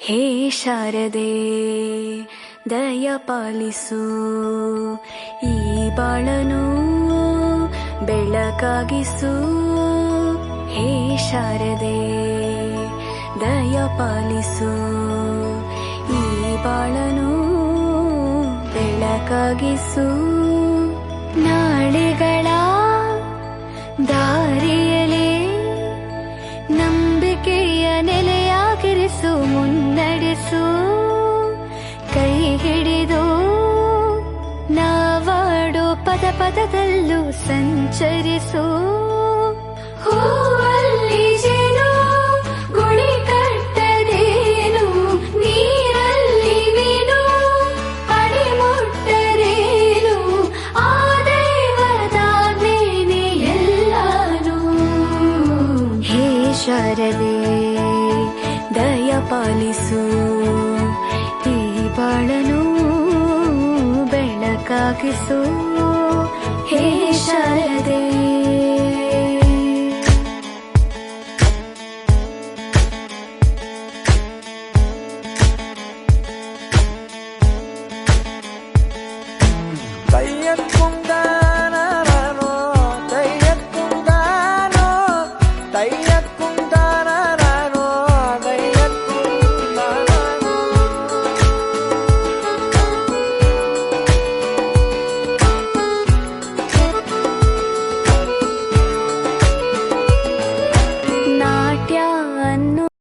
ಹೇ ಶಾರದೆ ದಯ ಪಾಲಿಸು, ಈ ಬಾಳನು ಬೆಳಕಾಗಿಸು. ಹೇ ಶಾರದೆ ದಯ ಪಾಲಿಸು, ಈ ಬಾಳನು ಬೆಳಕಾಗಿಸು. ನಾಳೆಗಳ ದಾರಿಯಲೇ ನಂಬಿಕೆಯ ನೆಲೆಯಾಗಿರಿಸು, ಮುನ್ನಡೆಸು. ಕೈ ಹಿಡಿದು ನಾವಾಡೋ ಪದ ಪದದಲ್ಲೂ ಸಂಚರಿಸು. ಹೂವಲ್ಲಿ ಜೇನು ಗುಳಿ ಕಟ್ಟದೇನು, ನೀರಲ್ಲಿ ಮೀನು ಅಡಿ ಮುಟ್ಟರೇನು, ಆ ದೈವದಾಜ್ಞೆನೇ ಎಲ್ಲಾನು. ಹೇ ಶಾರದೆ ದಯ ಪಾಲಿಸು, ಈ ಬಾಳನು ಬೆಳಕಾಗಿಸು. ಹೇ ಶಾರದೆ തയ്യക്കുണ്ടാനോ തയ്യക്കുണ്ടാനോ തയ്യക്ക